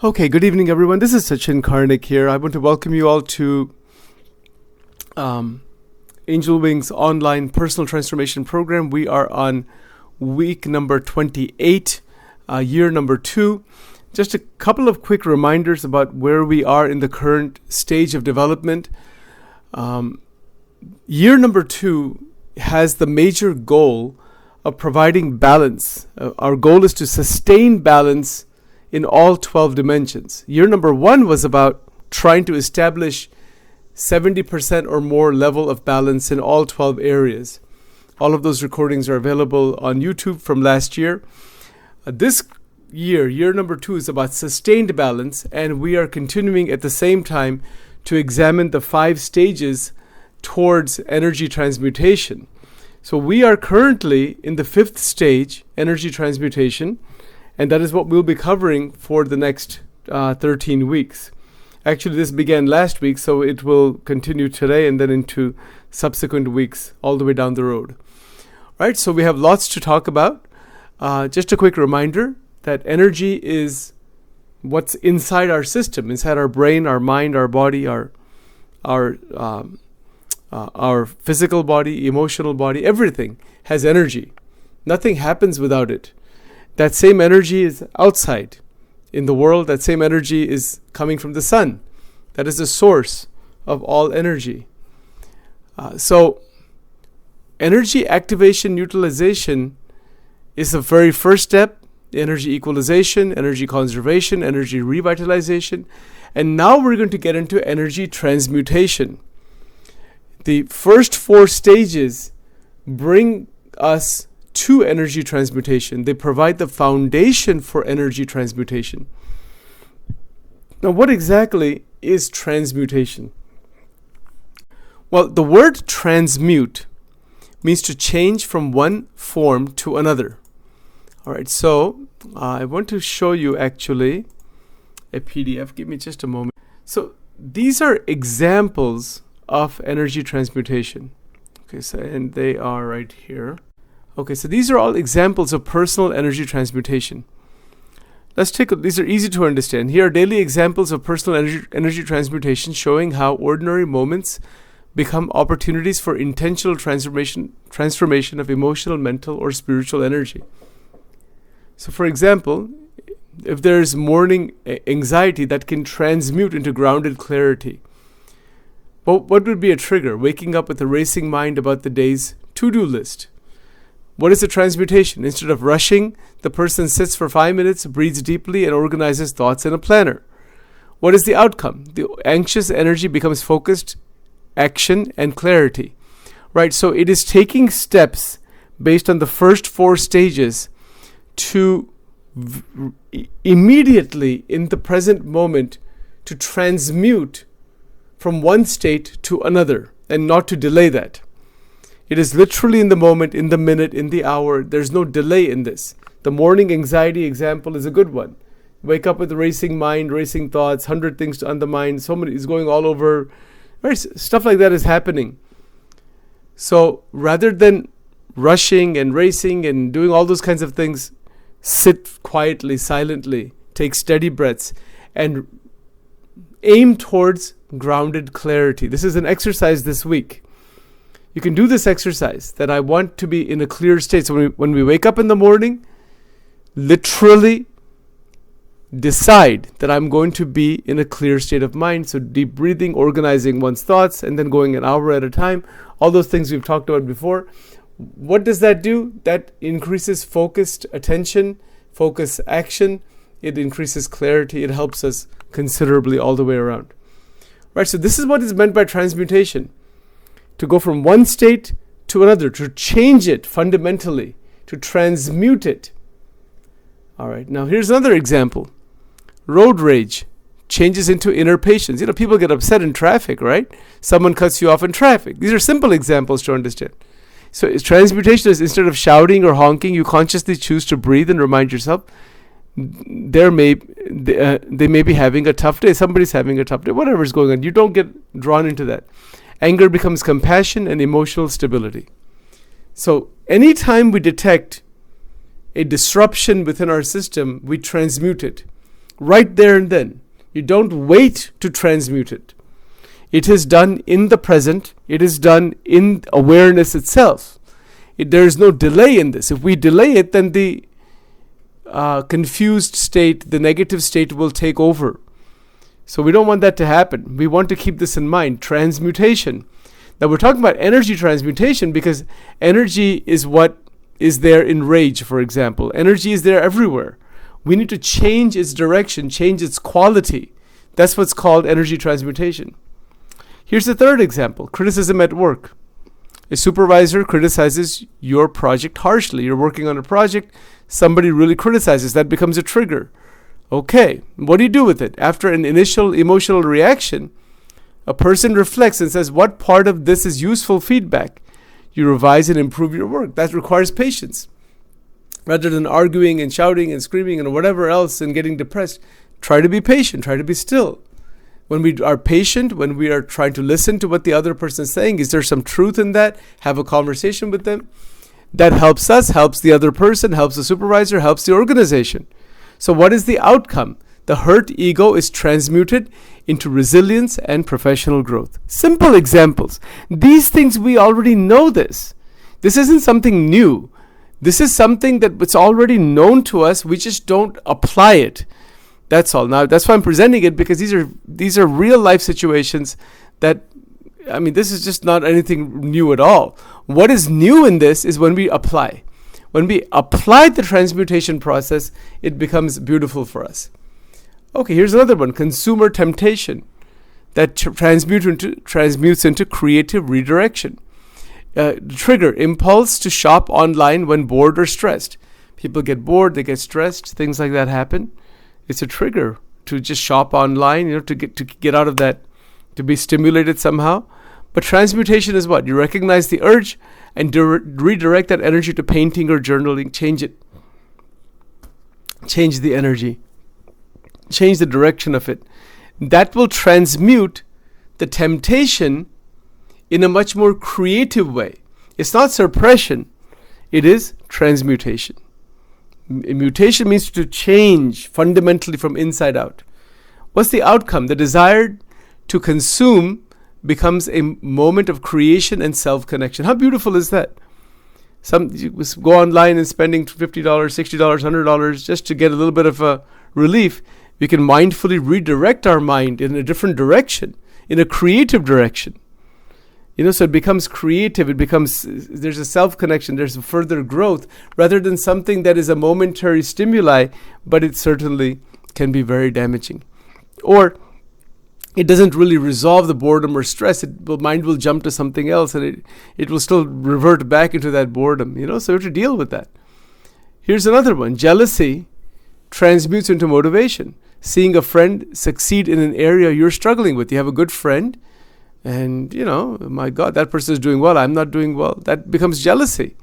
Okay, good evening, everyone. This is Sachin Karnik here. I want to welcome you all to Angel Wings online personal transformation program. We are on week number 28, year number 2. Just a couple of quick reminders about where we are in the current stage of development. Year number 2 has the major goal of providing balance. Our goal is to sustain balance in all 12 dimensions. Year number 1 was about trying to establish 70% or more level of balance in all 12 areas. All of those recordings are available on YouTube from last year. This year, year number 2, is about sustained balance, and we are continuing at the same time to examine the 5 stages towards energy transmutation. So we are currently in the 5th stage, energy transmutation, and that is what we'll be covering for the next 13 weeks. Actually, this began last week, so it will continue today and then into subsequent weeks all the way down the road. All right, so we have lots to talk about. Just a quick reminder that energy is what's inside our system, inside our brain, our mind, our body, our physical body, emotional body. Everything has energy. Nothing happens without it. That same energy is outside in the world. That same energy is coming from the sun. That is the source of all energy. So energy activation utilization is the very first step. Energy equalization, energy conservation, energy revitalization. And now we're going to get into energy transmutation. The first 4 stages bring us to energy transmutation. They provide the foundation for energy transmutation. Now, what exactly is transmutation? Well, the word transmute means to change from one form to another. All right, so I want to show you actually a PDF. Give me just a moment. So these are examples of energy transmutation. Okay, so and they are right here. Okay, so these are all examples of personal energy transmutation. These are easy to understand. Here are daily examples of personal energy transmutation showing how ordinary moments become opportunities for intentional transformation of emotional, mental, or spiritual energy. So for example, if there is morning anxiety that can transmute into grounded clarity, what would be a trigger? Waking up with a racing mind about the day's to-do list. What is the transmutation? Instead of rushing, the person sits for 5 minutes, breathes deeply, and organizes thoughts in a planner. What is the outcome? The anxious energy becomes focused action and clarity. Right? So it is taking steps based on the first 4 stages to immediately, in the present moment, to transmute from one state to another and not to delay that. It is literally in the moment, in the minute, in the hour. There's no delay in this. The morning anxiety example is a good one. Wake up with a racing mind, racing thoughts, 100 things on the mind. So many is going all over. Right? Stuff like that is happening. So rather than rushing and racing and doing all those kinds of things, sit quietly, silently, take steady breaths, and aim towards grounded clarity. This is an exercise this week. You can do this exercise that I want to be in a clear state. So when we wake up in the morning, literally decide that I'm going to be in a clear state of mind. So deep breathing, organizing one's thoughts, and then going an hour at a time. All those things we've talked about before. What does that do? That increases focused attention, focus action. It increases clarity. It helps us considerably all the way around. Right, so this is what is meant by transmutation. To go from one state to another, to change it fundamentally, to transmute it. All right, now here's another example. Road rage changes into inner patience. People get upset in traffic, right? Someone cuts you off in traffic. These are simple examples to understand. So transmutation is, instead of shouting or honking, you consciously choose to breathe and remind yourself they may be having a tough day. Somebody's having a tough day. Whatever's going on, you don't get drawn into that. Anger becomes compassion and emotional stability. So anytime we detect a disruption within our system, we transmute it. right there and then. You don't wait to transmute it. It is done in the present. It is done in awareness itself. There is no delay in this. If we delay it, then the confused state, the negative state will take over. So we don't want that to happen. We want to keep this in mind. Transmutation. Now we're talking about energy transmutation because energy is what is there in rage, for example. Energy is there everywhere. We need to change its direction, change its quality. That's what's called energy transmutation. Here's the third example, criticism at work. A supervisor criticizes your project harshly. You're working on a project, somebody really criticizes. That becomes a trigger. Okay, what do you do with it? After an initial emotional reaction, a person reflects and says, what part of this is useful feedback? You revise and improve your work. That requires patience. Rather than arguing and shouting and screaming and whatever else and getting depressed, try to be patient, try to be still. When we are patient, when we are trying to listen to what the other person is saying, is there some truth in that? Have a conversation with them. That helps us, helps the other person, helps the supervisor, helps the organization. So what is the outcome? The hurt ego is transmuted into resilience and professional growth. Simple examples. These things, we already know this. This isn't something new. This is something that's already known to us. We just don't apply it. That's all. Now, that's why I'm presenting it, because these are real life situations that, this is just not anything new at all. What is new in this is when we apply. When we apply the transmutation process, it becomes beautiful for us. Okay, here's another one. Consumer temptation that transmutes into creative redirection. Trigger, impulse to shop online when bored or stressed. People get bored, they get stressed, things like that happen. It's a trigger to just shop online, to get out of that, to be stimulated somehow. But transmutation is what? You recognize the urge and redirect that energy to painting or journaling. Change it. Change the energy. Change the direction of it. That will transmute the temptation in a much more creative way. It's not suppression. It is transmutation. Mutation means to change fundamentally from inside out. What's the outcome? The desire to consume becomes a moment of creation and self-connection. How beautiful is that? You go online and spending $50, $60, $100 just to get a little bit of a relief. We can mindfully redirect our mind in a different direction, in a creative direction. So it becomes creative, there's a self-connection, there's a further growth, rather than something that is a momentary stimuli, but it certainly can be very damaging. Or it doesn't really resolve the boredom or stress. The mind will jump to something else, and it will still revert back into that boredom, so we have to deal with that. Here's another one. Jealousy transmutes into motivation. Seeing a friend succeed in an area you're struggling with. You have a good friend, and, my God, that person is doing well. I'm not doing well. That becomes jealousy.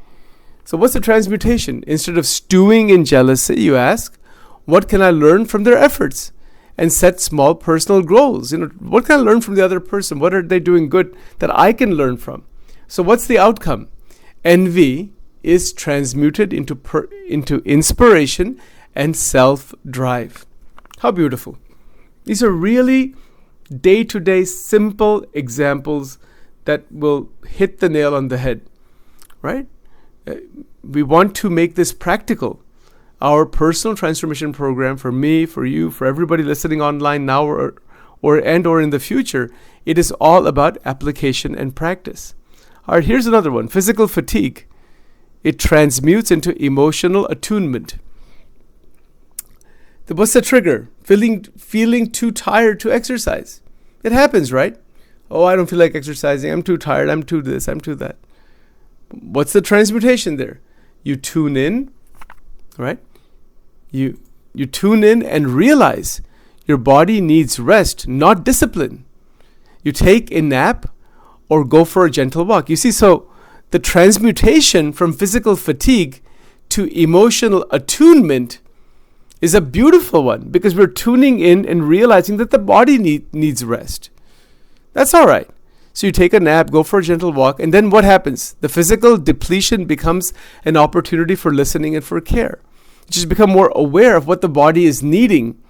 So what's the transmutation? Instead of stewing in jealousy, you ask, what can I learn from their efforts? And set small personal goals. What can I learn from the other person? What are they doing good that I can learn from? So what's the outcome? Envy is transmuted into inspiration and self-drive. How beautiful. These are really day-to-day simple examples that will hit the nail on the head, right? We want to make this practical. Our personal transformation program, for me, for you, for everybody listening online now or in the future, it is all about application and practice. All right, here's another one. Physical fatigue. It transmutes into emotional attunement. What's the trigger? Feeling too tired to exercise. It happens, right? Oh, I don't feel like exercising. I'm too tired. I'm too this. I'm too that. What's the transmutation there? You tune in, right? You tune in and realize your body needs rest, not discipline. You take a nap or go for a gentle walk. You see, so the transmutation from physical fatigue to emotional attunement is a beautiful one, because we're tuning in and realizing that the body needs rest. That's all right. So you take a nap, go for a gentle walk, and then what happens? The physical depletion becomes an opportunity for listening and for care. You just become more aware of what the body is needing,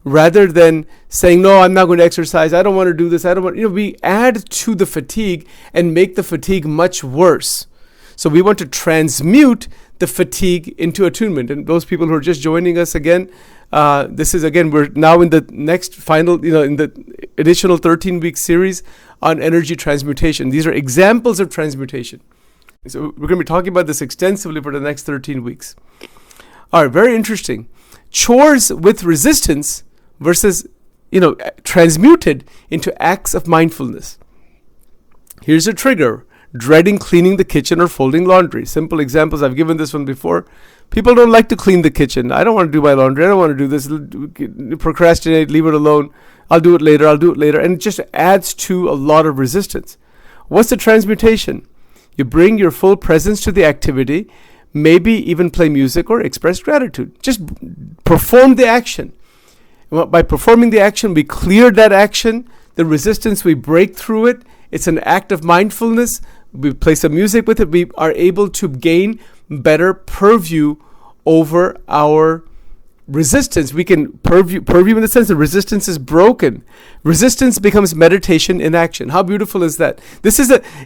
rather than saying, no, I'm not going to exercise, I don't want to do this, I don't want, we add to the fatigue and make the fatigue much worse. So we want to transmute the fatigue into attunement. And those people who are just joining us again, this is again, we're now in the next final, in the additional 13-week series on energy transmutation. These are examples of transmutation. So we're going to be talking about this extensively for the next 13 weeks. All right, very interesting. Chores with resistance versus, transmuted into acts of mindfulness. Here's a trigger: dreading cleaning the kitchen or folding laundry. Simple examples. I've given this one before. People don't like to clean the kitchen. I don't want to do my laundry. I don't want to do this. Procrastinate, leave it alone. I'll do it later. And it just adds to a lot of resistance. What's the transmutation? You bring your full presence to the activity, maybe even play music or express gratitude. Just perform the action. By performing the action, we clear that action. The resistance, we break through it. It's an act of mindfulness. We play some music with it. We are able to gain better purview over our resistance. We can purview in the sense that resistance is broken. Resistance becomes meditation in action. How beautiful is that?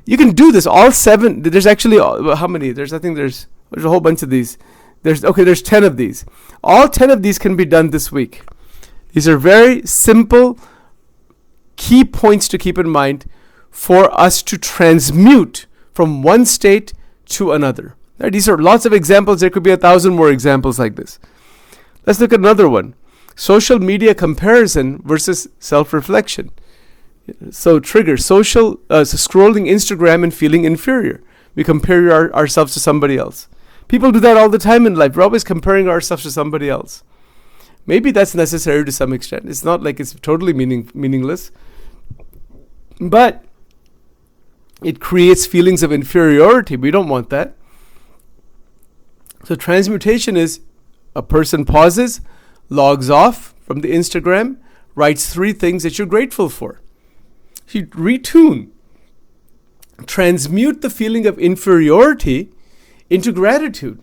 You can do this. All 7. There's actually, how many? There's a whole bunch of these. There's 10 of these. All 10 of these can be done this week. These are very simple key points to keep in mind for us to transmute from one state to another. Right? These are lots of examples. There could be 1,000 more examples like this. Let's look at another one. Social media comparison versus self-reflection. So trigger, scrolling Instagram and feeling inferior. We compare ourselves to somebody else. People do that all the time in life. We're always comparing ourselves to somebody else. Maybe that's necessary to some extent. It's not like it's totally meaningless. But it creates feelings of inferiority. We don't want that. So transmutation is a person pauses, logs off from the Instagram, writes 3 things that you're grateful for. You retune. Transmute the feeling of inferiority into gratitude.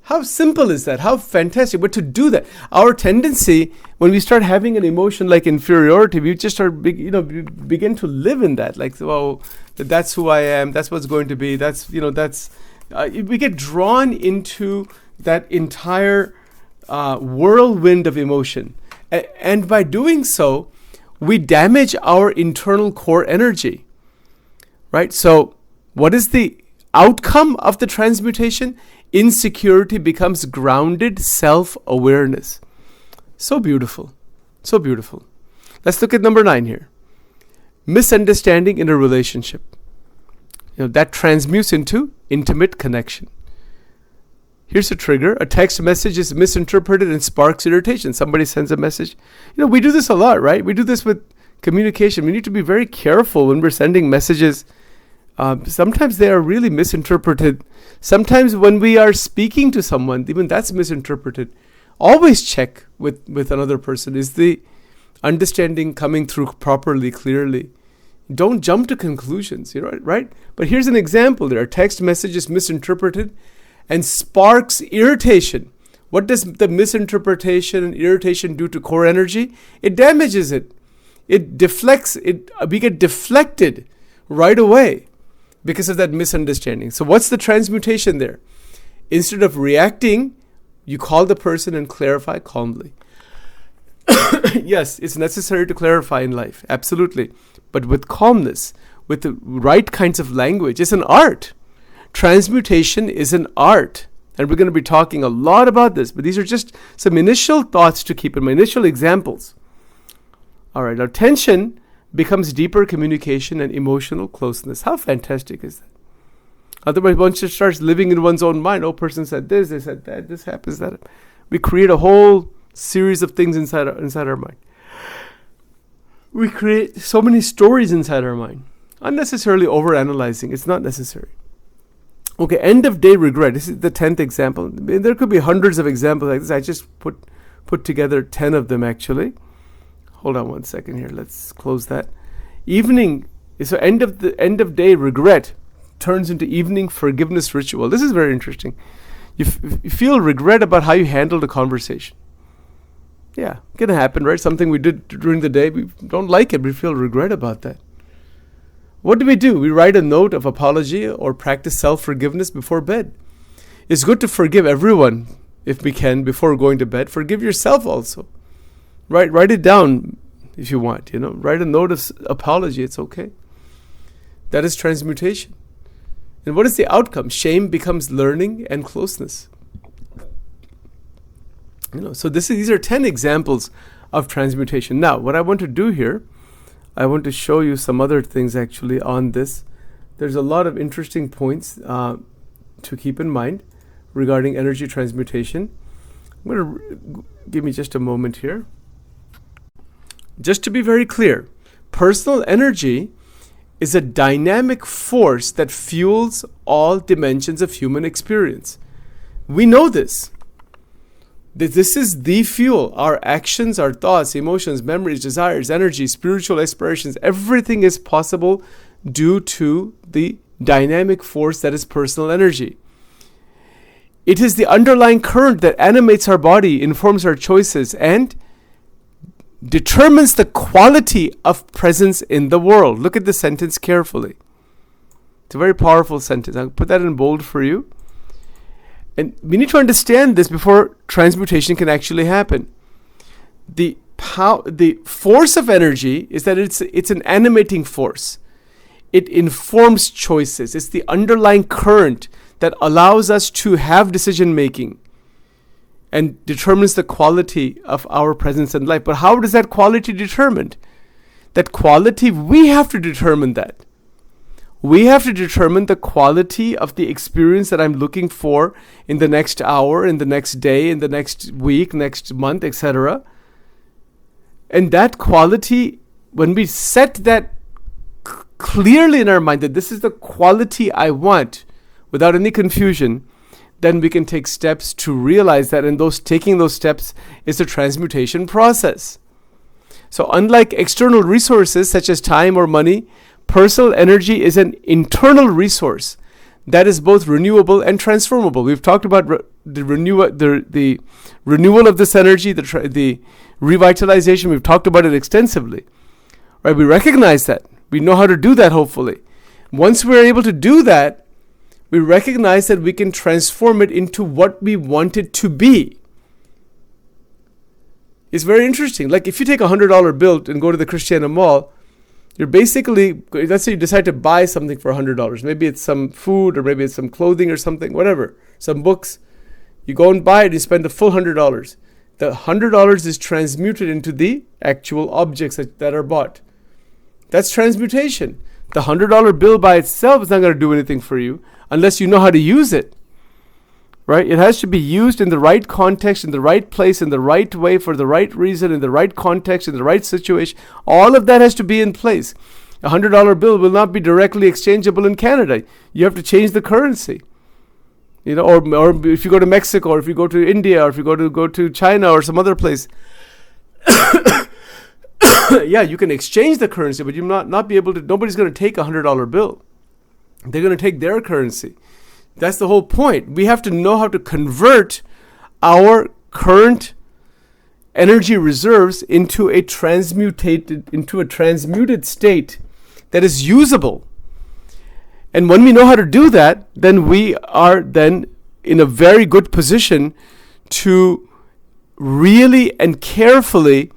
How simple is that? How fantastic. But to do that, our tendency, when we start having an emotion like inferiority, we just begin to live in that. Like, that's who I am. That's what's going to be. We get drawn into that entire whirlwind of emotion. And by doing so, we damage our internal core energy. Right? So what is the outcome of the transmutation? Insecurity becomes grounded self-awareness. So beautiful. So beautiful. Let's look at number 9 here. Misunderstanding in a relationship. That transmutes into intimate connection. Here's a trigger. A text message is misinterpreted and sparks irritation. Somebody sends a message. We do this a lot, right? We do this with communication. We need to be very careful when we're sending messages. Sometimes they are really misinterpreted. Sometimes when we are speaking to someone, even that's misinterpreted. Always check with another person. Is the understanding coming through properly, clearly? Don't jump to conclusions, right? But here's an example. There are text messages misinterpreted and sparks irritation. What does the misinterpretation and irritation do to core energy? It damages it. It deflects it. We get deflected right away because of that misunderstanding. So what's the transmutation there? Instead of reacting, you call the person and clarify calmly. Yes, it's necessary to clarify in life, absolutely. But with calmness, with the right kinds of language, it's an art. Transmutation is an art. And we're going to be talking a lot about this, but these are just some initial thoughts to keep in mind, initial examples. All right, now tension becomes deeper communication and emotional closeness. How fantastic is that? Otherwise, one just starts living in one's own mind. Oh, person said this, they said that, this happens, that. We create a whole series of things inside our mind. We create so many stories inside our mind. Unnecessarily overanalyzing. It's not necessary. Okay, end of day regret. This is the 10th example. There could be hundreds of examples like this. I just put together 10 of them actually. Hold on one second here. Let's close that. Evening. So end of day regret turns into evening forgiveness ritual. This is very interesting. You feel regret about how you handled a conversation. Yeah, gonna happen, right? Something we did during the day, we don't like it, we feel regret about that. What do? We write a note of apology or practice self-forgiveness before bed. It's good to forgive everyone if we can before going to bed. Forgive yourself also. Write it down if you want, write a note of apology, it's okay. That is transmutation. And what is the outcome? Shame becomes learning and closeness. So these are 10 examples of transmutation. Now, what I want to do here, I want to show you some other things actually on this. There's a lot of interesting points to keep in mind regarding energy transmutation. I'm going to give me just a moment here. Just to be very clear, personal energy is a dynamic force that fuels all dimensions of human experience. We know this. This is the fuel. Our actions, our thoughts, emotions, memories, desires, energy, spiritual aspirations, everything is possible due to the dynamic force that is personal energy. It is the underlying current that animates our body, informs our choices, and determines the quality of presence in the world. Look at the sentence carefully. It's a very powerful sentence. I'll put that in bold for you. And we need to understand this before transmutation can actually happen. The force of energy is that it's an animating force. It informs choices. It's the underlying current that allows us to have decision making and determines the quality of our presence in life. But how does that quality determined? That quality, we have to determine that. We have to determine the quality of the experience that I'm looking for in the next hour, in the next day, in the next week, next month, etc. And that quality, when we set that clearly in our mind that this is the quality I want, without any confusion, then we can take steps to realize that, and taking those steps is a transmutation process. So unlike external resources such as time or money, personal energy is an internal resource that is both renewable and transformable. We've talked about the renewal of this energy, the revitalization. We've talked about it extensively. Right? We recognize that. We know how to do that, hopefully. Once we're able to do that, we recognize that we can transform it into what we want it to be. It's very interesting. Like if you take a $100 bill and go to the Christiana Mall, you're basically, let's say you decide to buy something for $100. Maybe it's some food, or maybe it's some clothing or something, whatever, some books. You go and buy it, you spend the full $100. The $100 is transmuted into the actual objects that are bought. That's transmutation. The $100 bill by itself is not going to do anything for you unless you know how to use it. Right? It has to be used in the right context, in the right place, in the right way, for the right reason, in the right context, in the right situation. All of that has to be in place. A $100 bill will not be directly exchangeable in Canada. You have to change the currency. Or if you go to Mexico, or if you go to India, or if you go to China or some other place, yeah, you can exchange the currency, but you not be able to. Nobody's going to take a $100 bill. They're going to take their currency. That's the whole point. We have to know how to convert our current energy reserves into a transmuted state that is usable. And when we know how to do that, then we are then in a very good position to really and carefully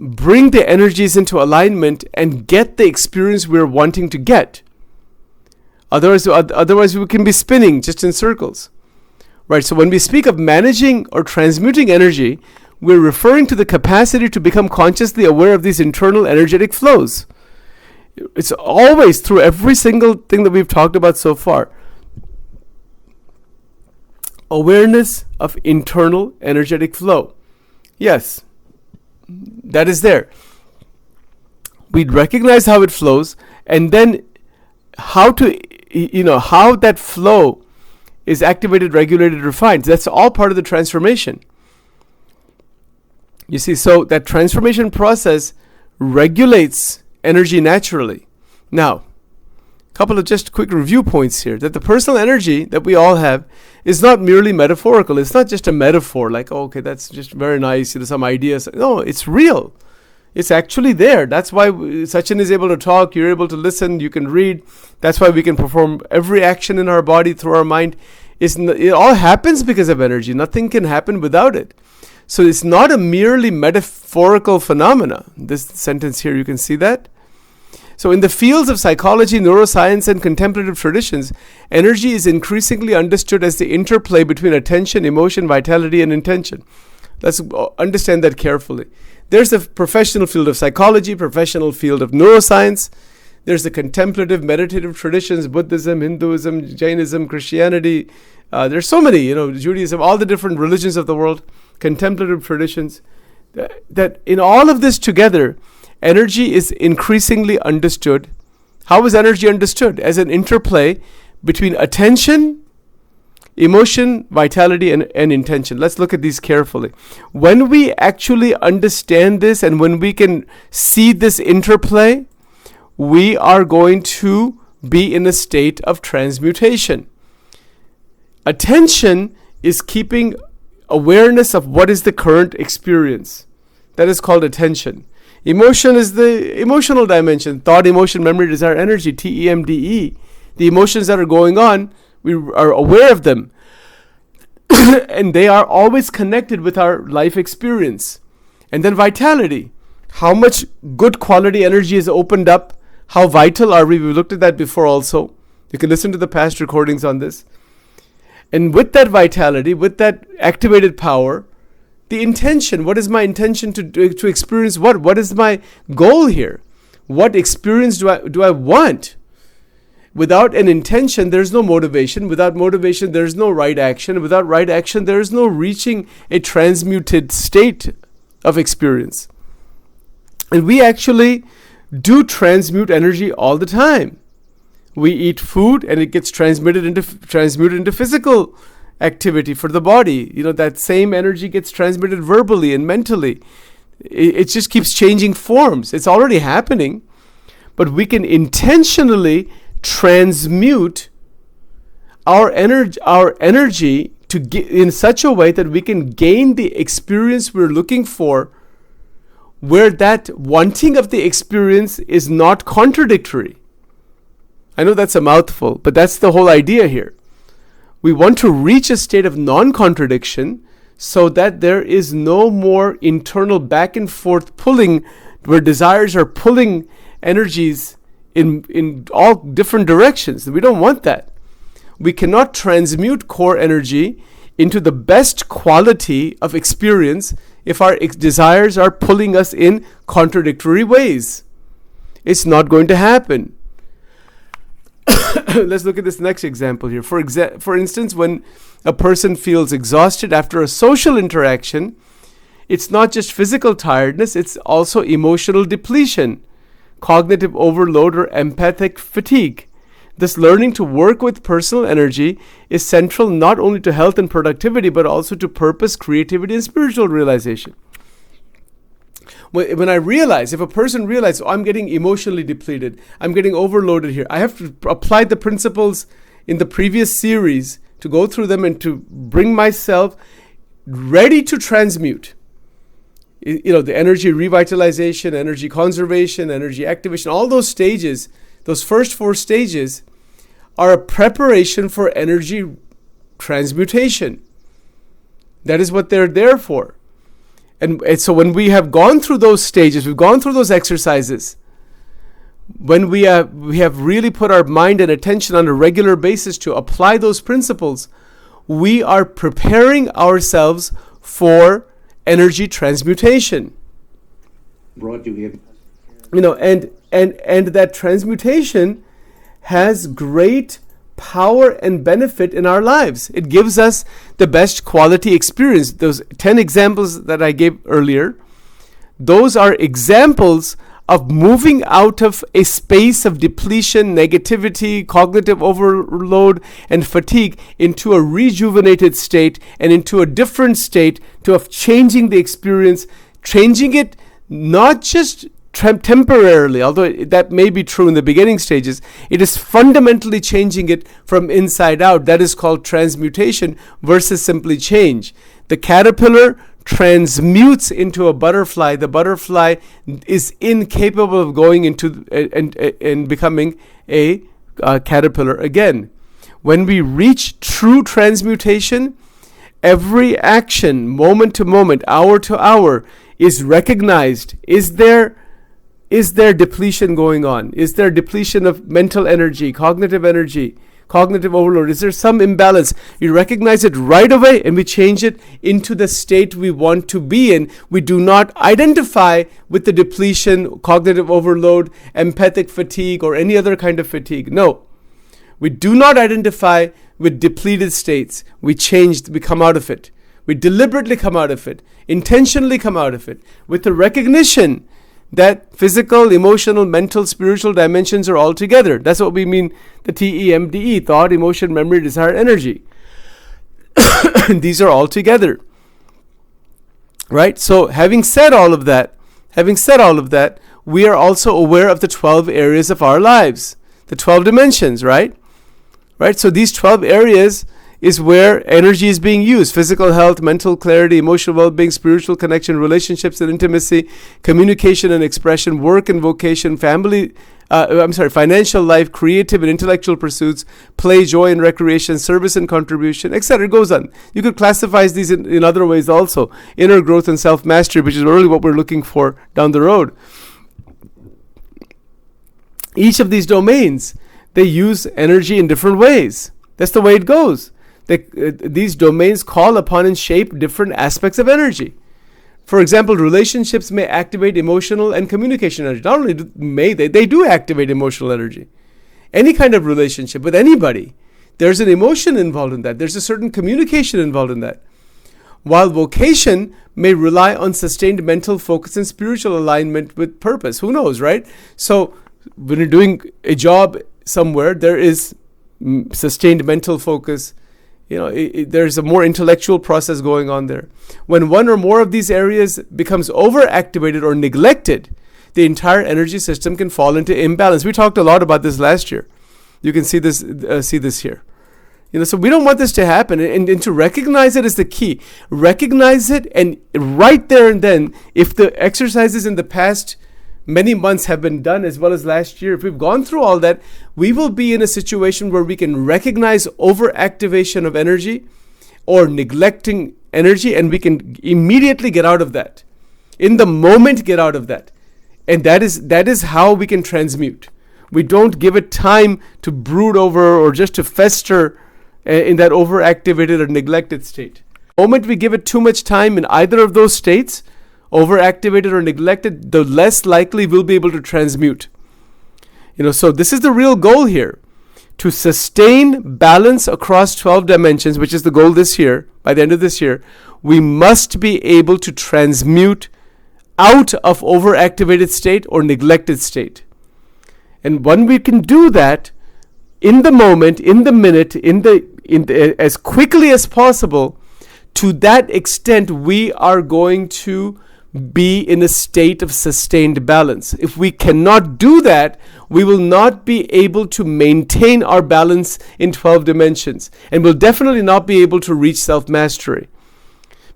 bring the energies into alignment and get the experience we're wanting to get. Otherwise we can be spinning just in circles. Right? So when we speak of managing or transmuting energy, we're referring to the capacity to become consciously aware of these internal energetic flows. It's always through every single thing that we've talked about so far. Awareness of internal energetic flow. Yes, that is there. We'd recognize how it flows, and then how that flow is activated, regulated, refined. That's all part of the transformation. You see, so that transformation process regulates energy naturally. Now, couple of just quick review points here, that the personal energy that we all have is not merely metaphorical. It's not just a metaphor like, oh, okay, that's just very nice, some ideas. No, it's real. It's actually there. That's why Sachin is able to talk, you're able to listen, you can read. That's why we can perform every action in our body through our mind. It all happens because of energy. Nothing can happen without it. So it's not a merely metaphorical phenomena. This sentence here, you can see that. So in the fields of psychology, neuroscience, and contemplative traditions, energy is increasingly understood as the interplay between attention, emotion, vitality, and intention. Let's understand that carefully. There's the professional field of psychology, professional field of neuroscience. There's the contemplative, meditative traditions, Buddhism, Hinduism, Jainism, Christianity. There's so many, Judaism, all the different religions of the world, contemplative traditions. That in all of this together, energy is increasingly understood. How is energy understood? As an interplay between attention, emotion, vitality, and intention. Let's look at these carefully. When we actually understand this and when we can see this interplay, we are going to be in a state of transmutation. Attention is keeping awareness of what is the current experience. That is called attention. Emotion is the emotional dimension. Thought, emotion, memory, desire, energy, TEMDE. The emotions that are going on, we are aware of them. And they are always connected with our life experience. And then vitality. How much good quality energy is opened up? How vital are we? We looked at that before also. You can listen to the past recordings on this. And with that vitality, with that activated power, the intention, what is my intention to experience what? What is my goal here? What experience do I want? Without an intention, there's no motivation. Without motivation, there's no right action. Without right action, there is no reaching a transmuted state of experience. And we actually do transmute energy all the time. We eat food and it gets transmuted into physical activity for the body. That same energy gets transmitted verbally and mentally. It just keeps changing forms. It's already happening. But we can intentionally transmute our energy in such a way that we can gain the experience we're looking for, where that wanting of the experience is not contradictory. I know that's a mouthful, but that's the whole idea here. We want to reach a state of non-contradiction so that there is no more internal back and forth pulling, where desires are pulling energies in all different directions. We don't want that. We cannot transmute core energy into the best quality of experience if our desires are pulling us in contradictory ways. It's not going to happen. Let's look at this next example here. For instance, when a person feels exhausted after a social interaction, it's not just physical tiredness, it's also emotional depletion, cognitive overload, or empathic fatigue. Thus, learning to work with personal energy is central not only to health and productivity, but also to purpose, creativity, and spiritual realization. When I realize, if a person realizes, I'm getting emotionally depleted, I'm getting overloaded here, I have to apply the principles in the previous series to go through them and to bring myself ready to transmute. The energy revitalization, energy conservation, energy activation, all those stages, those first 4 stages are a preparation for energy transmutation. That is what they're there for. And so when we have gone through those stages, we've gone through those exercises, when we have really put our mind and attention on a regular basis to apply those principles, we are preparing ourselves for energy transmutation. And that transmutation has great power and benefit in our lives. It gives us the best quality experience. Those 10 examples that I gave earlier, those are examples of moving out of a space of depletion, negativity, cognitive overload, and fatigue into a rejuvenated state and into a different state of changing the experience, changing it not just temporarily, although that may be true in the beginning stages, it is fundamentally changing it from inside out. That is called transmutation versus simply change. The caterpillar transmutes into a butterfly. The butterfly is incapable of going into and becoming a caterpillar again. When we reach true transmutation, every action, moment to moment, hour to hour, is recognized. Is there depletion going on? Is there depletion of mental energy, cognitive overload? Is there some imbalance? We recognize it right away and we change it into the state we want to be in. We do not identify with the depletion, cognitive overload, empathic fatigue, or any other kind of fatigue. No. We do not identify with depleted states. We come out of it. We deliberately come out of it, intentionally come out of it, with the recognition that physical, emotional, mental, spiritual dimensions are all together. That's what we mean, the TEMDE, thought, emotion, memory, desire, energy. These are all together. Right? So having said all of that, we are also aware of the 12 areas of our lives, the 12 dimensions, right? Right? So these 12 areas is where energy is being used: physical health, mental clarity, emotional well-being, spiritual connection, relationships and intimacy, communication and expression, work and vocation, financial life, creative and intellectual pursuits, play, joy and recreation, service and contribution, etc. It goes on. You could classify these in other ways also. Inner growth and self-mastery, which is really what we're looking for down the road. Each of these domains, they use energy in different ways. That's the way it goes. These domains call upon and shape different aspects of energy. For example, relationships may activate emotional and communication energy. Not only may they do activate emotional energy. Any kind of relationship with anybody, there's an emotion involved in that. There's a certain communication involved in that. While vocation may rely on sustained mental focus and spiritual alignment with purpose. Who knows, right? So when you're doing a job somewhere, there is sustained mental focus. There's a more intellectual process going on there. When one or more of these areas becomes overactivated or neglected, the entire energy system can fall into imbalance. We talked a lot about this last year. You can see this here. So we don't want this to happen, and to recognize it is the key. Recognize it, and right there and then, if the exercises in the past many months have been done, as well as last year, if we've gone through all that, we will be in a situation where we can recognize overactivation of energy or neglecting energy, and we can immediately get out of that. In the moment, get out of that. And that is how we can transmute. We don't give it time to brood over or just to fester in that overactivated or neglected state. The moment we give it too much time in either of those states, overactivated or neglected, the less likely we'll be able to transmute. So this is the real goal here. To sustain balance across 12 dimensions, which is the goal this year, by the end of this year, we must be able to transmute out of overactivated state or neglected state. And when we can do that, in the moment, in the minute, as quickly as possible, to that extent, we are going to be in a state of sustained balance. If we cannot do that, we will not be able to maintain our balance in 12 dimensions, and will definitely not be able to reach self-mastery.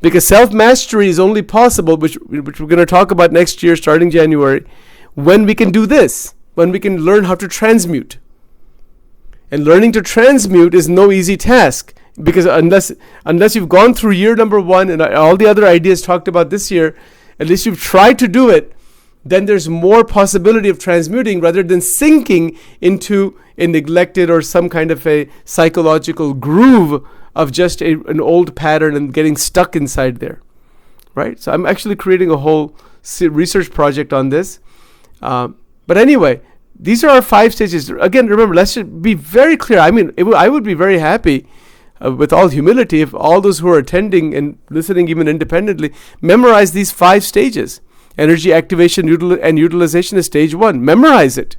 Because self-mastery is only possible, which we're going to talk about next year starting January, when we can do this, when we can learn how to transmute. And learning to transmute is no easy task, because unless you've gone through year number 1 and all the other ideas talked about this year, at least you've tried to do it, then there's more possibility of transmuting rather than sinking into a neglected or some kind of a psychological groove of just an old pattern and getting stuck inside there, right? So I'm actually creating a whole research project on this. But anyway, these are our 5 stages. Again, remember, let's just be very clear. I mean, I would be very happy with all humility, if all those who are attending and listening even independently memorize these 5 stages. Energy activation and utilization is stage 1. Memorize it.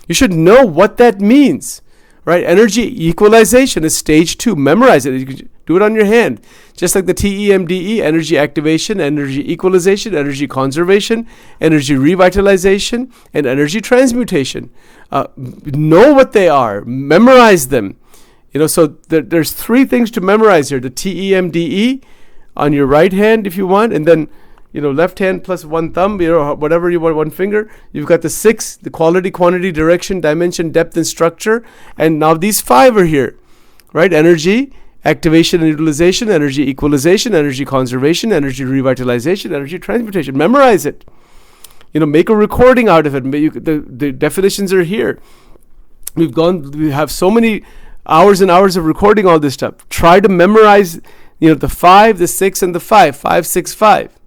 You should know what that means, right? Energy equalization is stage 2. Memorize it. You can Do it on your hand. Just like the TEMDE, energy activation, energy equalization, energy conservation, energy revitalization, and energy transmutation. Know what they are. Memorize them. So there's 3 things to memorize here. The TEMDE on your right hand if you want, and then left hand plus 1 thumb, whatever you want, 1 finger. You've got the 6, the quality, quantity, direction, dimension, depth, and structure. And now these 5 are here, right? Energy, activation and utilization, energy equalization, energy conservation, energy revitalization, energy transmutation. Memorize it. Make a recording out of it. The definitions are here. We have so many hours and hours of recording all this stuff. Try to memorize, the 5, the 6, and the 5. 5, 6, 5.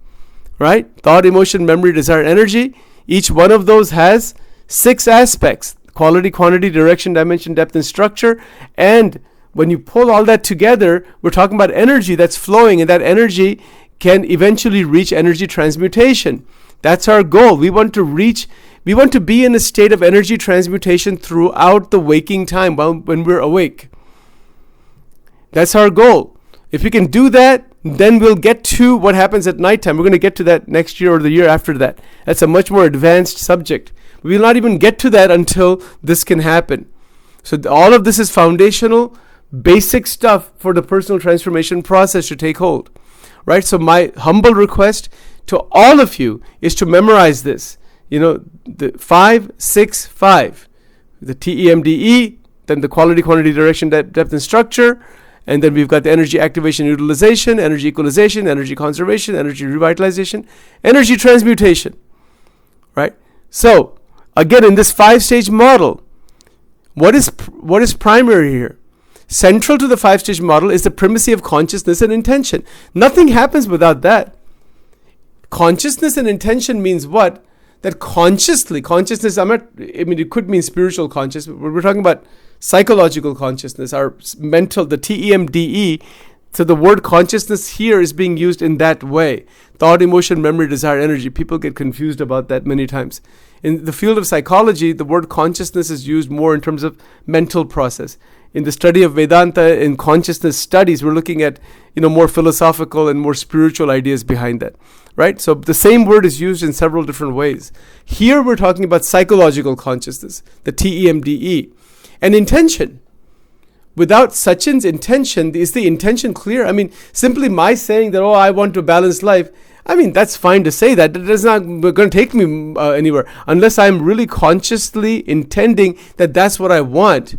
Right? Thought, emotion, memory, desire, energy. Each one of those has 6 aspects: quality, quantity, direction, dimension, depth, and structure. And when you pull all that together, we're talking about energy that's flowing, and that energy can eventually reach energy transmutation. That's our goal. We want to be in a state of energy transmutation throughout the waking time when we're awake. That's our goal. If we can do that, then we'll get to what happens at nighttime. We're going to get to that next year or the year after that. That's a much more advanced subject. We will not even get to that until this can happen. So all of this is foundational, basic stuff for the personal transformation process to take hold. Right? So my humble request to all of you is to memorize this. The 5, 6, 5. The TEMDE, then the quality, quantity, direction, depth, and structure. And then we've got the energy activation, utilization, energy equalization, energy conservation, energy revitalization, energy transmutation. Right? So, again, in this 5-stage model, what is primary here? Central to the 5-stage model is the primacy of consciousness and intention. Nothing happens without that. Consciousness and intention means what? That consciousness, it could mean spiritual consciousness, but we're talking about psychological consciousness, our mental, the TEMDE. So the word consciousness here is being used in that way. Thought, emotion, memory, desire, energy. People get confused about that many times. In the field of psychology, the word consciousness is used more in terms of mental process. In the study of Vedanta and consciousness studies, we're looking at more philosophical and more spiritual ideas behind that. Right? So the same word is used in several different ways. Here we're talking about psychological consciousness, the TEMDE. And intention. Without Sachin's intention, is the intention clear? Simply my saying that, I want to balance life, that's fine to say that. It is not going to take me anywhere unless I'm really consciously intending that that's what I want.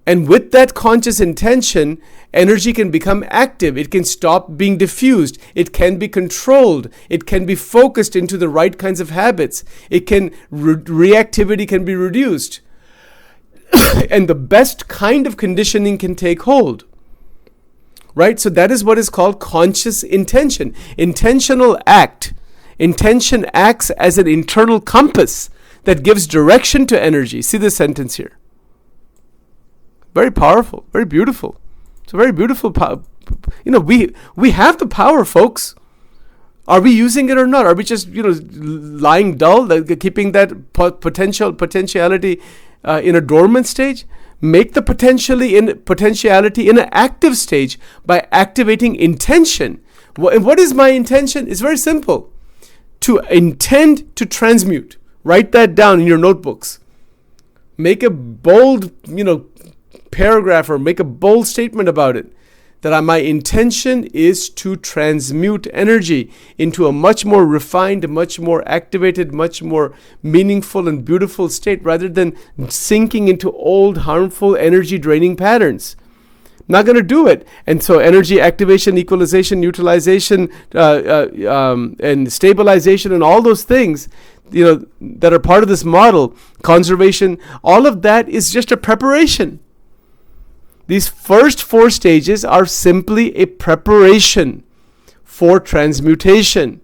And with that conscious intention, energy can become active. It can stop being diffused. It can be controlled. It can be focused into the right kinds of habits. Reactivity can be reduced. And the best kind of conditioning can take hold. Right? So that is what is called conscious intention. Intentional act. Intention acts as an internal compass that gives direction to energy. See this sentence here. Very powerful, very beautiful. It's a very beautiful power. We have the power, folks. Are we using it or not? Are we just lying dull, keeping that potentiality in a dormant stage? Make the potentiality in an active stage by activating intention. And what is my intention? It's very simple. To intend to transmute. Write that down in your notebooks. Make a bold, paragraph or make a bold statement about it. That my intention is to transmute energy into a much more refined, much more activated, much more meaningful and beautiful state rather than sinking into old, harmful, energy-draining patterns. Not going to do it. And so energy activation, equalization, utilization, and stabilization and all those things, that are part of this model, conservation, all of that is just a preparation. These first 4 stages are simply a preparation for transmutation.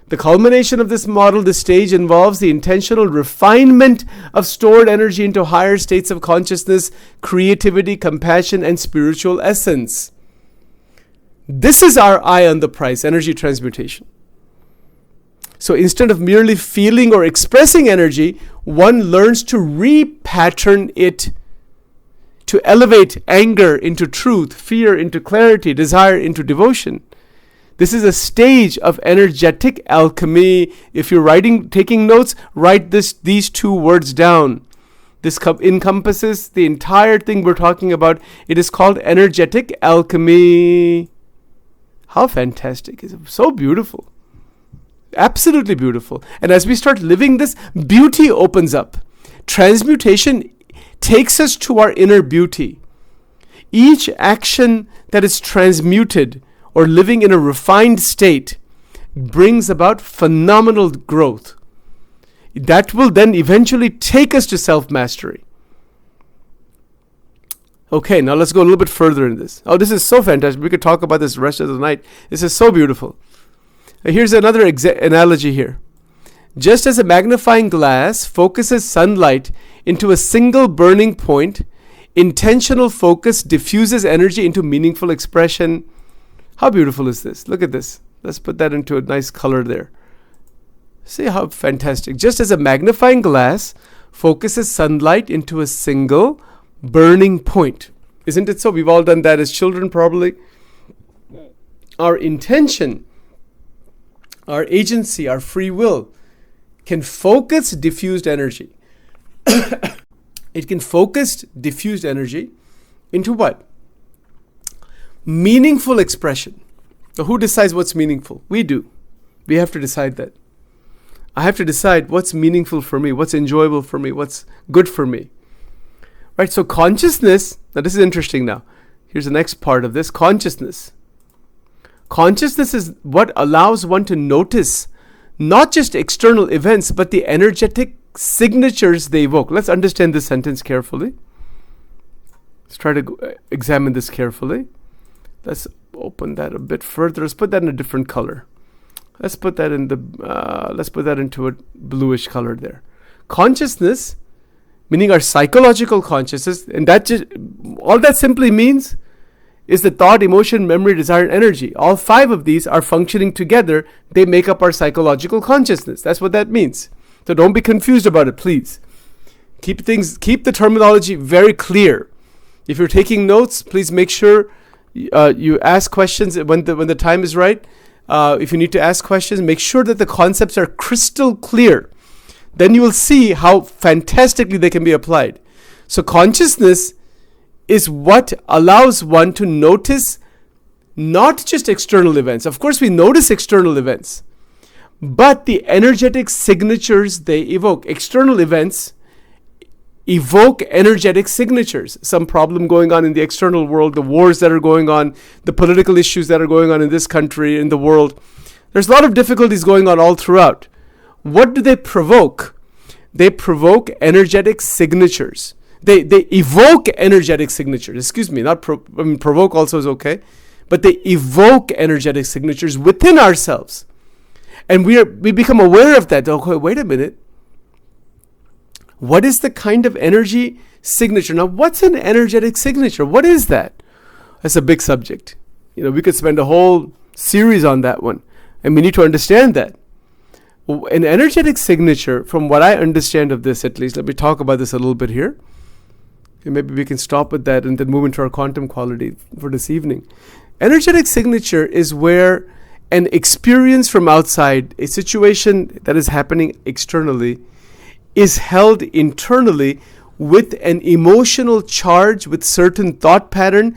The culmination of this model, this stage, involves the intentional refinement of stored energy into higher states of consciousness, creativity, compassion, and spiritual essence. This is our eye on the prize, energy transmutation. So instead of merely feeling or expressing energy, one learns to repattern it to elevate anger into truth, fear into clarity, desire into devotion. This is a stage of energetic alchemy. If you're taking notes, write these two words down. This encompasses the entire thing we're talking about. It is called energetic alchemy. How fantastic. It's so beautiful. Absolutely beautiful. And as we start living this, beauty opens up. Transmutation takes us to our inner beauty. Each action that is transmuted or living in a refined state brings about phenomenal growth. That will then eventually take us to self-mastery. Okay, now let's go a little bit further in this. Oh, this is so fantastic. We could talk about this the rest of the night. This is so beautiful. Here's another analogy here. Just as a magnifying glass focuses sunlight into a single burning point, intentional focus diffuses energy into meaningful expression. How beautiful is this? Look at this. Let's put that into a nice color there. See how fantastic. Just as a magnifying glass focuses sunlight into a single burning point. Isn't it so? We've all done that as children probably. Our intention, our agency, our free will can focus diffused energy. It can focus diffused energy into what? Meaningful expression. Now, who decides what's meaningful? We do. We have to decide that. I have to decide what's meaningful for me, what's enjoyable for me, what's good for me. Right, so consciousness, now this is interesting now. Here's the next part of this, consciousness. Consciousness is what allows one to notice not just external events, but the energetic signatures they evoke. Let's understand this sentence carefully. Let's try to examine this carefully. Let's open that a bit further. Let's put that in a different color. Let's put that into a bluish color there. Consciousness, meaning our psychological consciousness, and all that simply means is the thought, emotion, memory, desire, and energy. All five of these are functioning together. They make up our psychological consciousness. That's what that means. So don't be confused about it, please. Keep the terminology very clear. If you're taking notes, please make sure you ask questions when the time is right. If you need to ask questions, make sure that the concepts are crystal clear. Then you will see how fantastically they can be applied. So consciousness is what allows one to notice not just external events. Of course, we notice external events, but the energetic signatures they evoke. External events evoke energetic signatures. Some problem going on in the external world, the wars that are going on, the political issues that are going on in this country, in the world. There's a lot of difficulties going on all throughout. What do they provoke? They provoke energetic signatures. They evoke energetic signatures. Excuse me, provoke also is okay. But they evoke energetic signatures within ourselves. And we become aware of that. Okay, wait a minute. What is the kind of energy signature? Now, what's an energetic signature? What is that? That's a big subject. We could spend a whole series on that one. And we need to understand that. An energetic signature, from what I understand of this at least, let me talk about this a little bit here. And maybe we can stop with that and then move into our quantum quality for this evening. Energetic signature is where an experience from outside, a situation that is happening externally, is held internally with an emotional charge, with certain thought pattern.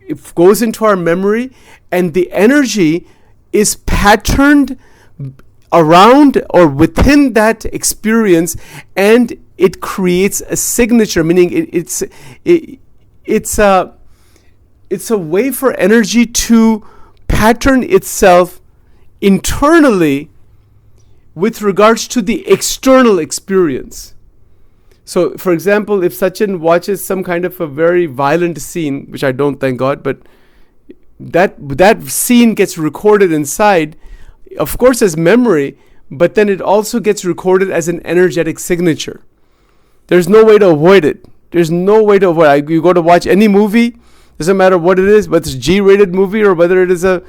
It goes into our memory, and the energy is patterned around or within that experience, and it creates a signature, meaning it's a way for energy to pattern itself internally with regards to the external experience. So, for example, if Sachin watches some kind of a very violent scene, which I don't, thank God, but that scene gets recorded inside, of course, as memory, but then it also gets recorded as an energetic signature. There's no way to avoid it. There's no way to avoid it. You go to watch any movie, doesn't matter what it is, whether it's a G-rated movie or whether it is a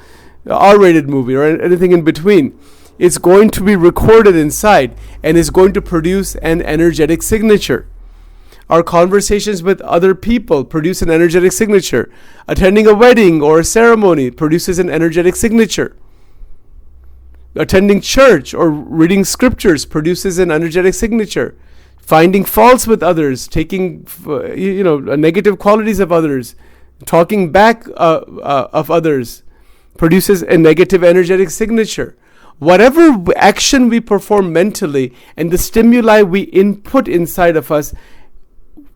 R-rated movie or anything in between. It's going to be recorded inside and is going to produce an energetic signature. Our conversations with other people produce an energetic signature. Attending a wedding or a ceremony produces an energetic signature. Attending church or reading scriptures produces an energetic signature. Finding faults with others, taking negative qualities of others, talking back of others produces a negative energetic signature. Whatever action we perform mentally and the stimuli we input inside of us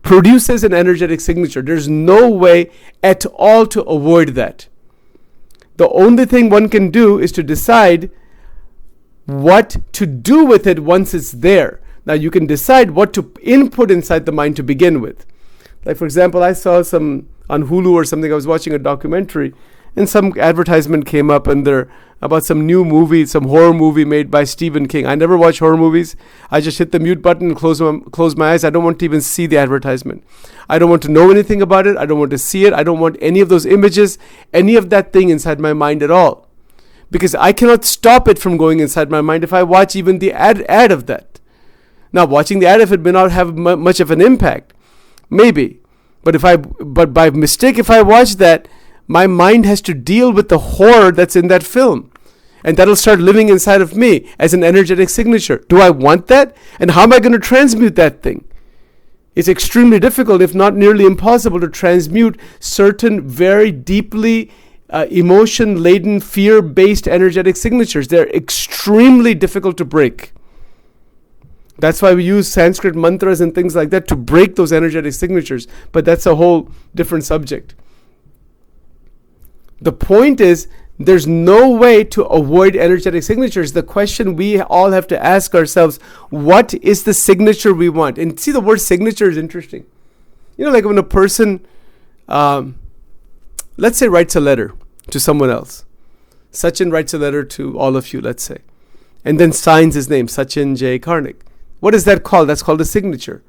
produces an energetic signature. There's no way at all to avoid that. The only thing one can do is to decide what to do with it once it's there. Now you can decide what to input inside the mind to begin with. Like for example, I saw some on Hulu or something, I was watching a documentary and some advertisement came up and they're about some new movie, some horror movie made by Stephen King. I never watch horror movies. I just hit the mute button and close my eyes. I don't want to even see the advertisement. I don't want to know anything about it. I don't want to see it. I don't want any of those images, any of that thing inside my mind at all. Because I cannot stop it from going inside my mind if I watch even the ad of that. Now, watching the ad of it may not have much of an impact. Maybe. But by mistake, if I watch that, my mind has to deal with the horror that's in that film. And that'll start living inside of me as an energetic signature. Do I want that? And how am I going to transmute that thing? It's extremely difficult, if not nearly impossible, to transmute certain very deeply emotion-laden, fear-based energetic signatures. They're extremely difficult to break. That's why we use Sanskrit mantras and things like that to break those energetic signatures. But that's a whole different subject. The point is, there's no way to avoid energetic signatures. The question we all have to ask ourselves, what is the signature we want? And see, the word signature is interesting. Like when a person, let's say, writes a letter to someone else. Sachin writes a letter to all of you, let's say, and then signs his name, Sachin J. Karnik. What is that called? That's called a signature.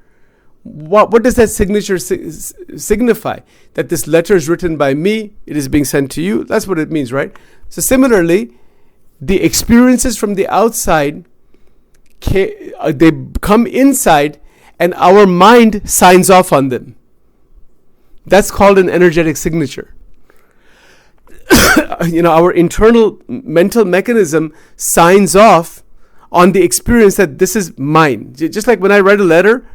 What does that signature signify? That this letter is written by me, it is being sent to you. That's what it means, right? So similarly, the experiences from the outside, they come inside and our mind signs off on them. That's called an energetic signature. Our internal mental mechanism signs off on the experience that this is mine. Just like when I write a letter,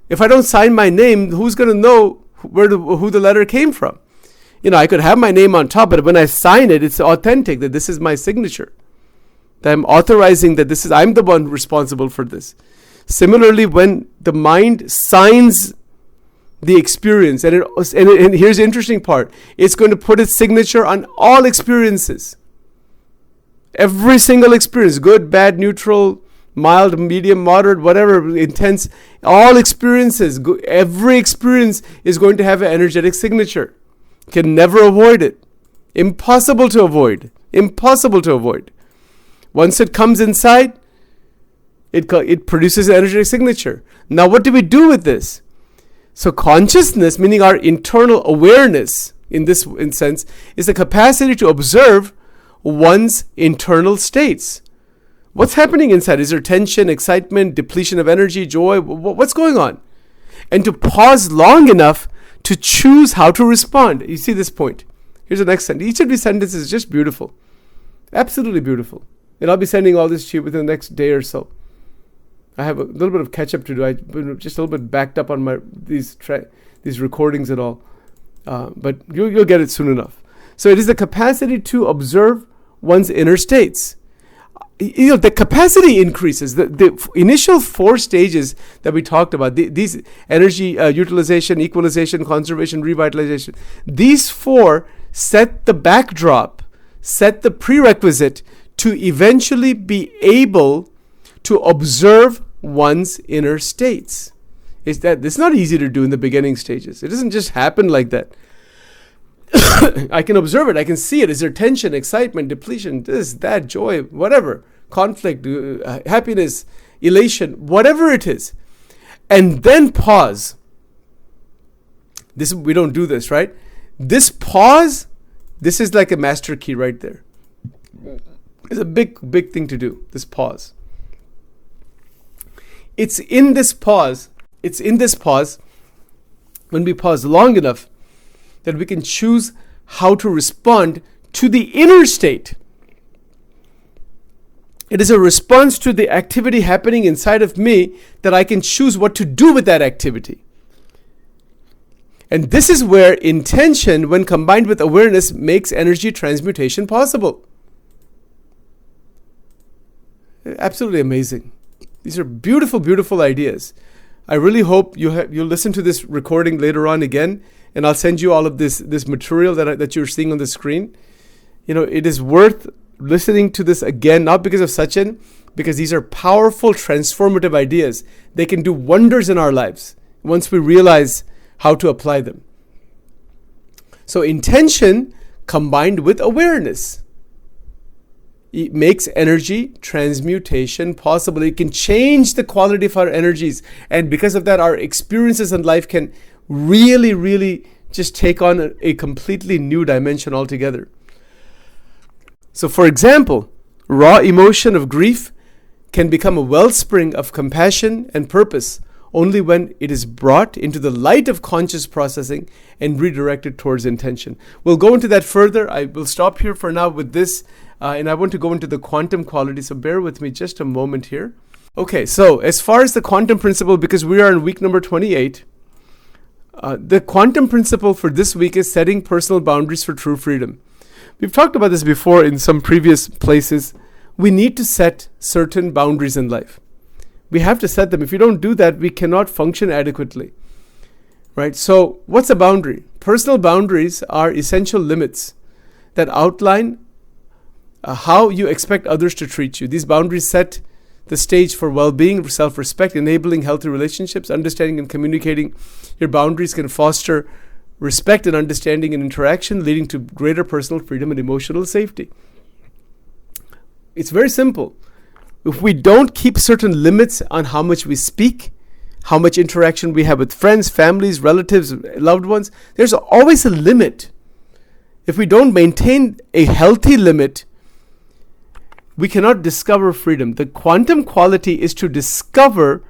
if I don't sign my name, who's going to know who the letter came from? I could have my name on top, but when I sign it, it's authentic that this is my signature. That I'm authorizing that I'm the one responsible for this. Similarly, when the mind signs the experience, and here's the interesting part, it's going to put its signature on all experiences. Every single experience, good, bad, neutral, mild, medium, moderate, whatever, intense, all experiences, every experience is going to have an energetic signature. Can never avoid it. Impossible to avoid. Impossible to avoid. Once it comes inside, it produces an energetic signature. Now what do we do with this? So consciousness, meaning our internal awareness in sense, is the capacity to observe one's internal states. What's happening inside? Is there tension, excitement, depletion of energy, joy? What's going on? And to pause long enough to choose how to respond. You see this point. Here's the next sentence. Each of these sentences is just beautiful. Absolutely beautiful. And I'll be sending all this to you within the next day or so. I have a little bit of catch up to do. I've been just a little bit backed up on these recordings and all. But you'll get it soon enough. So it is the capacity to observe one's inner states. The capacity increases. The initial 4 stages that we talked about, these energy utilization, equalization, conservation, revitalization, these 4 set the backdrop, set the prerequisite to eventually be able to observe one's inner states. It's not easy to do in the beginning stages. It doesn't just happen like that. I can observe it. I can see it. Is there tension, excitement, depletion, this, that, joy, whatever, conflict, happiness, elation, whatever it is. And then pause. We don't do this, right? This pause, this is like a master key right there. It's a big thing to do, this pause. It's in this pause when we pause long enough, that we can choose how to respond to the inner state. It is a response to the activity happening inside of me that I can choose what to do with that activity. And this is where intention, when combined with awareness, makes energy transmutation possible. Absolutely amazing. These are beautiful, beautiful ideas. I really hope you'll listen to this recording later on again, and I'll send you all of this material that you're seeing on the screen. It is worth listening to this again, not because of Sachin, because these are powerful, transformative ideas. They can do wonders in our lives once we realize how to apply them. So intention combined with awareness, it makes energy transmutation possible. It can change the quality of our energies. And because of that, our experiences in life can really, really just take on a completely new dimension altogether. So for example, raw emotion of grief can become a wellspring of compassion and purpose only when it is brought into the light of conscious processing and redirected towards intention. We'll go into that further. I will stop here for now with this, and I want to go into the quantum quality, so bear with me just a moment here. Okay, so as far as the quantum principle, because we are in week number 28, the quantum principle for this week is setting personal boundaries for true freedom. We've talked about this before in some previous places. We need to set certain boundaries in life. We have to set them. If you don't do that, we cannot function adequately. Right? So what's a boundary? Personal boundaries are essential limits that outline how you expect others to treat you. These boundaries set the stage for well-being, self-respect, enabling healthy relationships. Understanding and communicating your boundaries can foster respect and understanding and interaction, leading to greater personal freedom and emotional safety. It's very simple. If we don't keep certain limits on how much we speak, how much interaction we have with friends, families, relatives, loved ones, there's always a limit. If we don't maintain a healthy limit, we cannot discover freedom. The quantum quality is to discover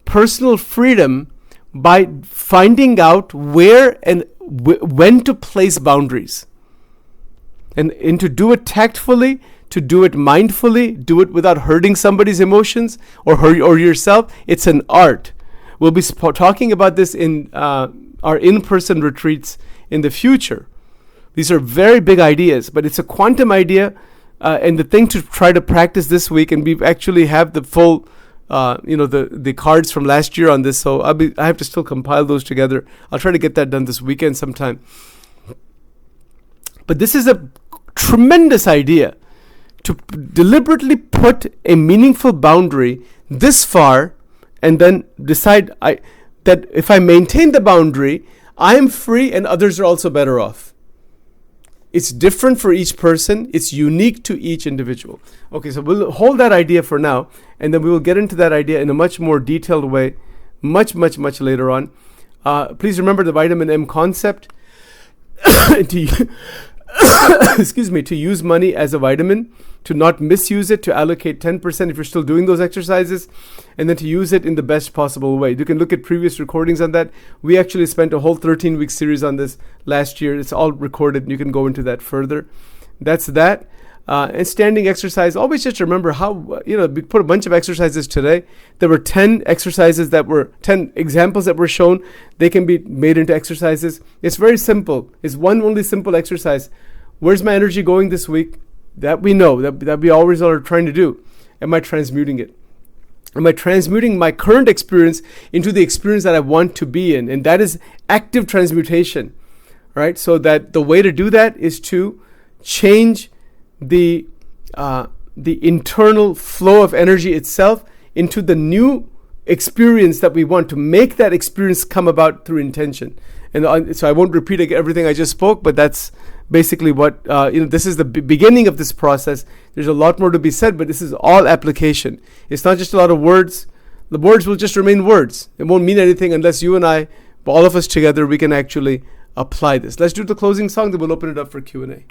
personal freedom by finding out where and when to place boundaries. And to do it tactfully, to do it mindfully, do it without hurting somebody's emotions or yourself. It's an art. We'll be talking about this in our in-person retreats in the future. These are very big ideas, but it's a quantum idea, and the thing to try to practice this week, and we actually have the full the cards from last year on this, so I have to still compile those together. I'll try to get that done this weekend sometime. But this is a tremendous idea, to deliberately put a meaningful boundary this far and then decide that if I maintain the boundary, I am free and others are also better off. It's different for each person. It's unique to each individual. Okay, so we'll hold that idea for now, and then we will get into that idea in a much more detailed way much later on. Please remember the vitamin M concept. To use money as a vitamin, to not misuse it, to allocate 10% if you're still doing those exercises, and then to use it in the best possible way. You can look at previous recordings on that. We actually spent a whole 13-week series on this last year. It's all recorded, and you can go into that further. That's that. And standing exercise, always just remember how, we put a bunch of exercises today. There were 10 exercises 10 examples that were shown. They can be made into exercises. It's very simple. It's one only simple exercise. Where's my energy going this week? That we know, that we always are trying to do. Am I transmuting it? Am I transmuting my current experience into the experience that I want to be in? And that is active transmutation, right? So that the way to do that is to change the internal flow of energy itself into the new experience that we want, to make that experience come about through intention. And so I won't repeat everything I just spoke, but that's basically what, this is the beginning of this process. There's a lot more to be said, but this is all application. It's not just a lot of words. The words will just remain words. It won't mean anything unless you and I, all of us together, we can actually apply this. Let's do the closing song, then we'll open it up for Q&A.